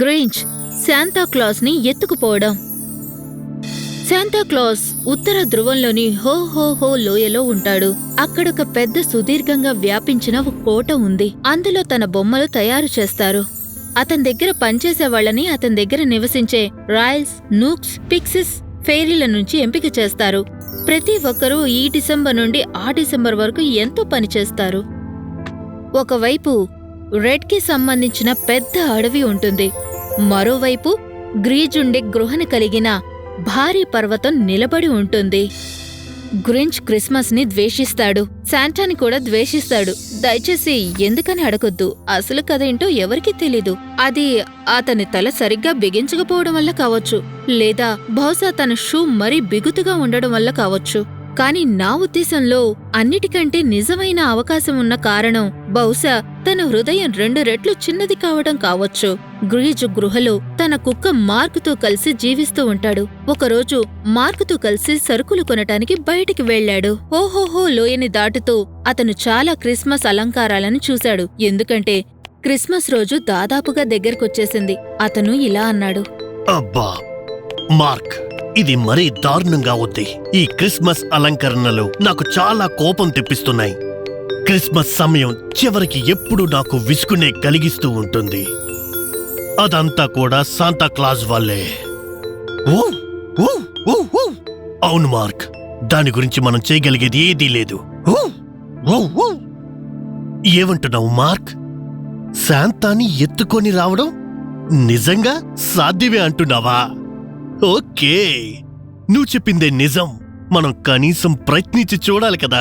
గ్రించ్ శాంతాక్లాస్ని ఎత్తుకుపోవడం. Santa Claus ఉత్తర ధ్రువంలోని హో హో హో లోయలో ఉంటాడు. అక్కడొక పెద్ద సుదీర్ఘంగా వ్యాపించిన ఒక కోట ఉంది. అందులో తన బొమ్మలు తయారు చేస్తారు. అతని దగ్గర పనిచేసే వాళ్ళని అతని దగ్గర నివసించే రాయల్స్, నూక్స్, పిక్సిస్, ఫెయిరీల నుంచి ఎంపిక చేస్తారు. ప్రతి ఒక్కరూ ఈ డిసెంబర్ నుండి ఆ డిసెంబర్ వరకు ఎంతో పనిచేస్తారు. ఒకవైపు రెడ్ కి సంబంధించిన పెద్ద అడవి ఉంటుంది. మరోవైపు గ్రీజుండే గృహని కలిగిన భారీ పర్వతం నిలబడి ఉంటుంది. గ్రించ్ క్రిస్మస్ ని ద్వేషిస్తాడు, శాంటాని కూడా ద్వేషిస్తాడు. దయచేసి ఎందుకని అడగొద్దు. అసలు కథ ఏంటో ఎవరికీ తెలీదు. అది అతని తల సరిగ్గా బిగించకపోవడం వల్ల కావచ్చు, లేదా బహుశా తన షూ మరీ బిగుతుగా ఉండడం వల్ల కావచ్చు. కాని నా ఉద్దేశంలో అన్నిటికంటే నిజమైన అవకాశం ఉన్న కారణం బహుశా తన హృదయం 2 రెట్లు చిన్నది కావడం కావచ్చు. గ్రీజు గృహలో తన కుక్క మార్కుతో కలిసి జీవిస్తూ ఉంటాడు. ఒకరోజు మార్కుతో కలిసి సరుకులు కొనటానికి బయటికి వెళ్లాడు. ఓహోహో లోయని దాటుతూ అతను చాలా క్రిస్మస్ అలంకారాలను చూశాడు. ఎందుకంటే క్రిస్మస్ రోజు దాదాపుగా దగ్గరకొచ్చేసింది. అతను ఇలా అన్నాడు, అబ్బా మార్క్, ఇది మరీ దారుణంగా ఉంది. ఈ క్రిస్మస్ అలంకరణలు నాకు చాలా కోపం తెప్పిస్తున్నాయి. క్రిస్మస్ సమయం చివరికి ఎప్పుడు నాకు విసుగునే కలిగిస్తూ ఉంటుంది. అదంతా కూడా శాంతాక్లాజ్ వల్లే. ఓ ఓ ఓ ఓ అవును మార్క్, దాని గురించి మనం చేయగలిగేది ఏదీ లేదు. ఓ ఓ ఓ ఏమంటున్నావు మార్క్? శాంతాని ఎత్తుకొని రావడం నిజంగా సాధ్యమే అంటున్నావా? ఓకే, నువ్వు చెప్పిందే నిజం. మనం కనీసం ప్రయత్నించి చూడాలి కదా.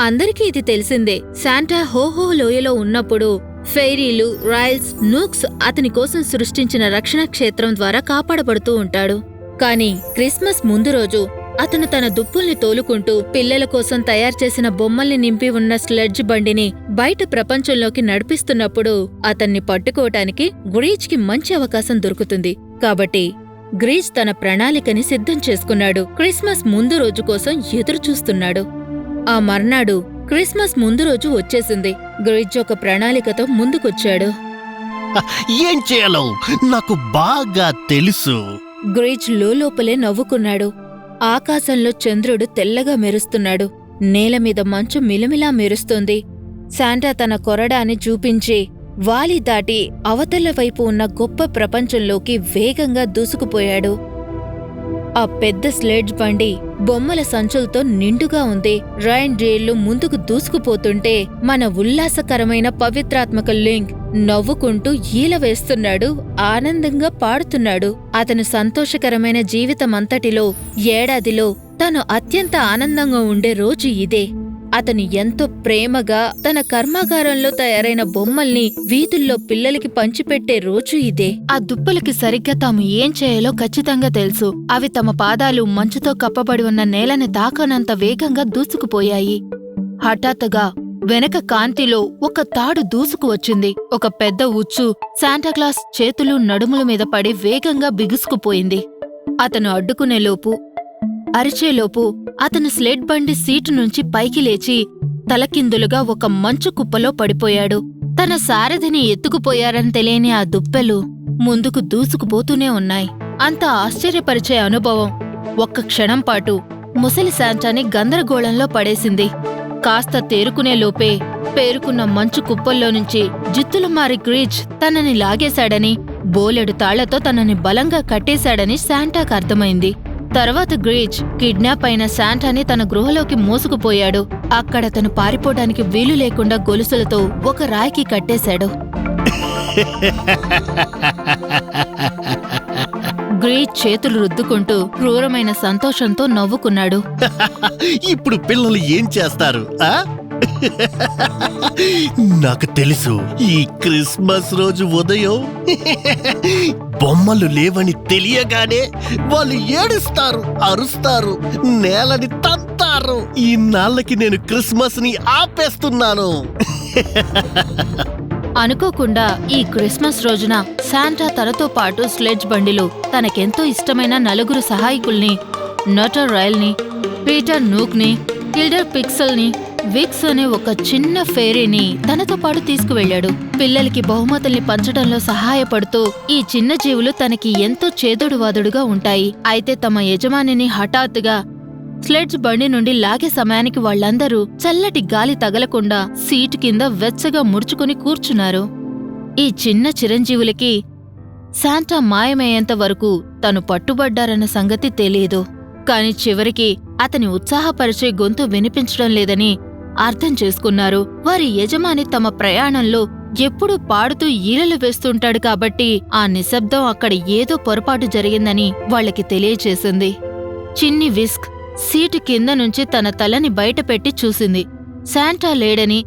అందరికీ ఇది తెలిసిందే. శాంటా హోహో లోయలో ఉన్నప్పుడు ఫెయిరీలు, రాయల్స్, నూక్స్ అతని కోసం సృష్టించిన రక్షణ క్షేత్రం ద్వారా కాపాడబడుతూ ఉంటాడు. కాని క్రిస్మస్ ముందు రోజు అతను తన దుప్పుల్ని తోలుకుంటూ పిల్లల కోసం తయారుచేసిన బొమ్మల్ని నింపి ఉన్న స్లెడ్జ్ బండిని బయట ప్రపంచంలోకి నడిపిస్తున్నప్పుడు అతన్ని పట్టుకోవటానికి గ్రీజ్కి మంచి అవకాశం దొరుకుతుంది. కాబట్టి గ్రీజ్ తన ప్రణాళికని సిద్ధం చేసుకున్నాడు. క్రిస్మస్ ముందు రోజు కోసం ఎదురుచూస్తున్నాడు. ఆ మర్నాడు క్రిస్మస్ ముందు రోజు వచ్చేసింది. గ్రీజ్ ఒక ప్రణాళికతో ముందుకొచ్చాడు. ఏం చేయాలో నాకు బాగా తెలుసు. గ్రీజ్ లోపలే నవ్వుకున్నాడు. ఆకాశంలో చంద్రుడు తెల్లగా మెరుస్తున్నాడు. నేలమీద మంచు మిలమిలా మెరుస్తోంది. శాంటా తన కొరడాని చూపించి వాలి దాటి అవతల వైపు ఉన్న గొప్ప ప్రపంచంలోకి వేగంగా దూసుకుపోయాడు. ఆ పెద్ద స్లెడ్జ్ బండి బొమ్మల సంచులతో నిండుగా ఉంది. రైన్ డేర్లు ముందుకు దూసుకుపోతుంటే మన ఉల్లాసకరమైన పవిత్రాత్మక లింక్ నవ్వుకుంటూ ఈల వేస్తున్నాడు, ఆనందంగా పాడుతున్నాడు. అతను సంతోషకరమైన జీవితమంతటిలో ఏడాదిలో తను అత్యంత ఆనందంగా ఉండే రోజు ఇదే. అతను ఎంతో ప్రేమగా తన కర్మాగారంలో తయారైన బొమ్మల్ని వీధుల్లో పిల్లలకి పంచిపెట్టే రోజు ఇదే. ఆ దుప్పలకి సరిగ్గా తాము ఏం చేయాలో ఖచ్చితంగా తెలుసు. అవి తమ పాదాలు మంచుతో కప్పబడి ఉన్న నేలని తాకనంత వేగంగా దూసుకుపోయాయి. హఠాత్తుగా వెనక కాంతిలో ఒక తాడు దూసుకు వచ్చింది. ఒక పెద్ద ఉచ్చు శాంటాక్లాస్ చేతులు నడుముల మీద పడి వేగంగా బిగుసుకుపోయింది. అతను అడ్డుకునేలోపు, అరిచేలోపు అతను స్లెడ్ బండి సీటు నుంచి పైకి లేచి తలకిందులుగా ఒక మంచు కుప్పలో పడిపోయాడు. తన సారథిని ఎత్తుకుపోయారని తెలియని ఆ దుప్పెలు ముందుకు దూసుకుపోతూనే ఉన్నాయి. అంత ఆశ్చర్యపరిచే అనుభవం ఒక్క క్షణంపాటు ముసలి శాంటాని గందరగోళంలో పడేసింది. కాస్త తేరుకునేలోపే పేరుకున్న మంచు కుప్పల్లో నుంచి జిత్తులు మారి గ్రీజ్ తనని లాగేశాడని, బోలెడు తాళ్లతో తనని బలంగా కట్టేశాడని శాంటాకు అర్థమైంది. తర్వాత గ్రీజ్ కిడ్నాప్ అయిన శాంటాని తన గృహలోకి మోసుకుపోయాడు. అక్కడ తను పారిపోవడానికి వీలు లేకుండా గొలుసులతో ఒక రాయికి కట్టేశాడు. గ్రీజ్ చేతులు రుద్దుకుంటూ క్రూరమైన సంతోషంతో నవ్వుకున్నాడు. ఇప్పుడు పిల్లలు ఏం చేస్తారు? నాకు తెలుసు, ఈ క్రిస్మస్ రోజు ఉదయం బొమ్మలు లేవని తెలియగానే వాళ్ళు ఏడుస్తారు, అరుస్తారు, నేలని తంతారు. ఈ నాళ్ళకి నేను క్రిస్మస్ ని ఆపేస్తున్నాను. అనుకోకుండా ఈ క్రిస్మస్ రోజున శాంటా తనతో పాటు స్లెడ్జ్ బండిలో తనకెంతో ఇష్టమైన 4 సహాయకుల్ని, నటర్ రాయల్ని, పీటర్ నూక్ని, కిల్డర్ పిక్సెల్ని, విక్స్ అనే ఒక చిన్న ఫేరీని తనతో పాటు తీసుకువెళ్లాడు. పిల్లలకి బహుమతుల్ని పంచడంలో సహాయపడుతూ ఈ చిన్న జీవులు తనకి ఎంతో చేదోడువాదుడుగా ఉంటాయి. అయితే తమ యజమానిని హఠాత్తుగా స్లెడ్జ్ బండి నుండి లాగే సమయానికి వాళ్లందరూ చల్లటి గాలి తగలకుండా సీటు కింద వెచ్చగా ముడుచుకుని కూర్చున్నారు. ఈ చిన్న చిరంజీవులకి శాంటా మాయమయ్యేంత వరకు తను పట్టుబడ్డారన్న సంగతి తెలీదు. కాని చివరికి అతని ఉత్సాహపరిచే గొంతు వినిపించడం లేదని అర్థం చేసుకున్నారు. వారి యజమాని తమ ప్రయాణంలో ఎప్పుడూ పాడుతూ ఈలలు వేస్తుంటాడు కాబట్టి ఆ నిశ్శబ్దం అక్కడ ఏదో పొరపాటు జరిగిందని వాళ్లకి తెలియచేసింది. చిన్ని విస్క్ సీటు కింద నుంచి తన తలని బయటపెట్టి చూసింది. శాంటా లేడని,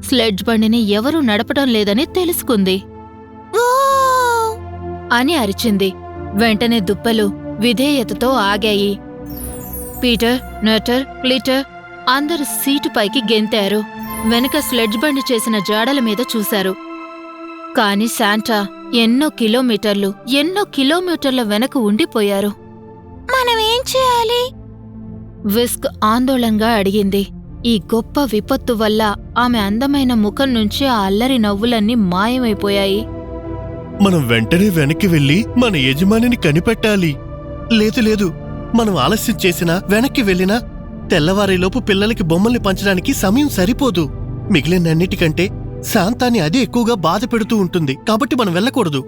స్లెడ్జ్ బండిని ఎవరూ నడపడం లేదని తెలుసుకుంది. అని అరిచింది. వెంటనే దుప్పలు విధేయతతో ఆగాయి. పీటర్, నటర్, క్లిటర్ అందరూ సీటుపైకి గెంతారు. వెనక స్లెడ్జ్ బండి చేసిన జాడల మీద చూశారు. కాని శాంటా ఎన్నో కిలోమీటర్ల వెనక ఉండిపోయారు. మనమేం చేయాలి? విస్క్ ఆందోళనగా అడిగింది. ఈ గొప్ప విపత్తు వల్ల ఆమె అందమైన ముఖం నుంచి ఆ అల్లరి నవ్వులన్నీ మాయమైపోయాయి. మనం వెంటనే వెనక్కి వెళ్లి మన యజమానిని కనిపెట్టాలి. లేదు, మనం ఆలస్యం చేసినా వెనక్కి వెళ్ళినా తెల్లవారేలోపు పిల్లలకి బొమ్మల్ని పంచడానికి సమయం సరిపోదు. మిగిలినన్నిటికంటే శాంతాన్ని అదే ఎక్కువగా బాధ పెడుతూ ఉంటుంది. కాబట్టి మనం వెళ్ళకూడదు.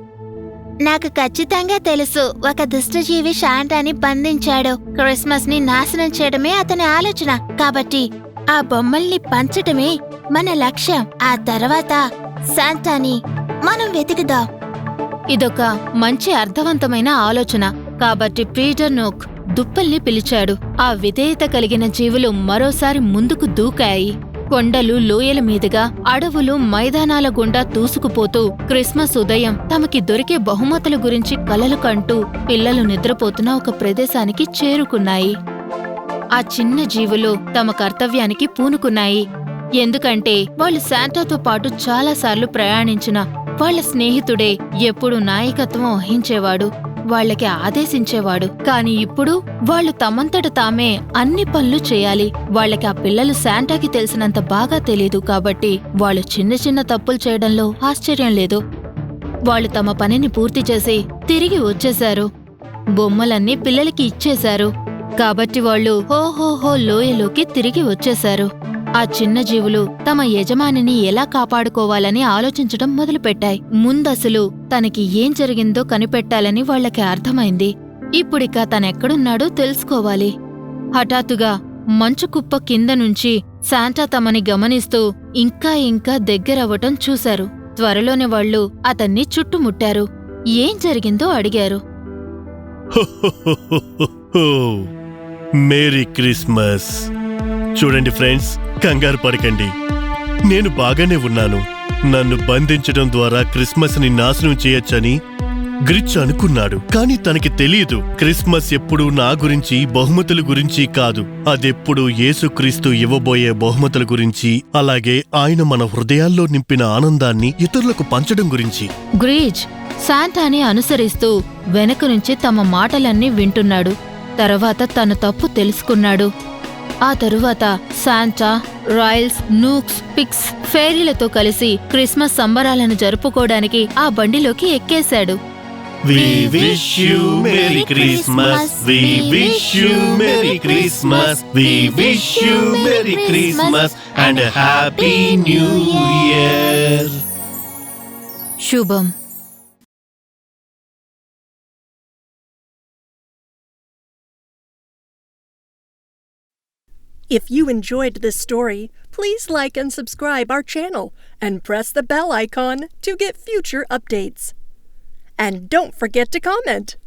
నాకు ఖచ్చితంగా తెలుసు, ఒక దుష్టజీవి శాంటాని బంధించాడు. క్రిస్మస్ ని నాశనం చేయడమే అతని ఆలోచన. కాబట్టి ఆ బొమ్మల్ని పంచటమే మన లక్ష్యం. ఆ తర్వాత శాంటాని మనం వెతుకుదాం. ఇదొక మంచి అర్థవంతమైన ఆలోచన. కాబట్టి పీటర్ నోక్ దుప్పల్ని పిలిచాడు. ఆ విధేయత కలిగిన జీవులు మరోసారి ముందుకు దూకాయి. కొండలు, లోయల మీదుగా అడవులు, మైదానాల గుండా దూసుకుపోతూ క్రిస్మస్ ఉదయం తమకి దొరికే బహుమతుల గురించి కలలు కంటూ పిల్లలు నిద్రపోతున్న ఒక ప్రదేశానికి చేరుకున్నాయి. ఆ చిన్న జీవులు తమ కర్తవ్యానికి పూనుకున్నాయి. ఎందుకంటే వాళ్ళు శాంటాతో పాటు చాలాసార్లు ప్రయాణించిన వాళ్ల స్నేహితుడే ఎప్పుడూ నాయకత్వం వహించేవాడు, వాళ్లకి ఆదేశించేవాడు. కాని ఇప్పుడు వాళ్లు తమంతట తామే అన్ని పనులు చేయాలి. వాళ్లకి ఆ పిల్లలు శాంటాకి తెలిసినంత బాగా తెలీదు కాబట్టి వాళ్లు చిన్న చిన్న తప్పులు చేయడంలో ఆశ్చర్యం లేదు. వాళ్లు తమ పనిని పూర్తి చేసి తిరిగి వచ్చేశారు. బొమ్మలన్నీ పిల్లలకి ఇచ్చేశారు. కాబట్టి వాళ్లు హోహోహో లోయలోకి తిరిగి వచ్చేశారు. ఆ చిన్న జీవులు తమ యజమానిని ఎలా కాపాడుకోవాలని ఆలోచించడం మొదలుపెట్టాయి. ముందసలు తనకి ఏం జరిగిందో కనిపెట్టాలని వాళ్లకి అర్థమైంది. ఇప్పుడిక తనెక్కడున్నాడో తెలుసుకోవాలి. హఠాత్తుగా మంచుకుప్ప కింద నుంచి శాంటా తమని గమనిస్తూ ఇంకా దగ్గరవ్వటం చూశారు. త్వరలోనే వాళ్లు అతన్ని చుట్టుముట్టారు. ఏం జరిగిందో అడిగారు. Merry Christmas. చూడండి ఫ్రెండ్స్, కంగారు పడకండి. నేను బాగానే ఉన్నాను. నన్ను బంధించడం ద్వారా క్రిస్మస్ ని నాశనం చేయొచ్చని గ్రిచ్ అనుకున్నాడు. కాని తనకి తెలియదు, క్రిస్మస్ ఎప్పుడూ నా గురించి, బహుమతుల గురించి కాదు. అదెప్పుడు యేసుక్రీస్తు ఇవ్వబోయే బహుమతుల గురించి, అలాగే ఆయన మన హృదయాల్లో నింపిన ఆనందాన్ని ఇతరులకు పంచడం గురించి. గ్రిచ్ శాంటాని అనుసరిస్తూ వెనక నుంచి తమ మాటలన్నీ వింటున్నాడు. తర్వాత తన తప్పు తెలుసుకున్నాడు. ఆ తరువాత శాంటా, రాయల్స్, నూక్స్, పిక్స్, ఫెయిరీలతో కలిసి క్రిస్మస్ సంబరాలను జరుపుకోవడానికి ఆ బండిలోకి ఎక్కేశాడు. We wish you Merry Christmas. We wish you Merry Christmas. We wish you Merry Christmas and a Happy New Year. శుభం. If you enjoyed this story, please like and subscribe our channel and press the bell icon to get future updates. And don't forget to comment.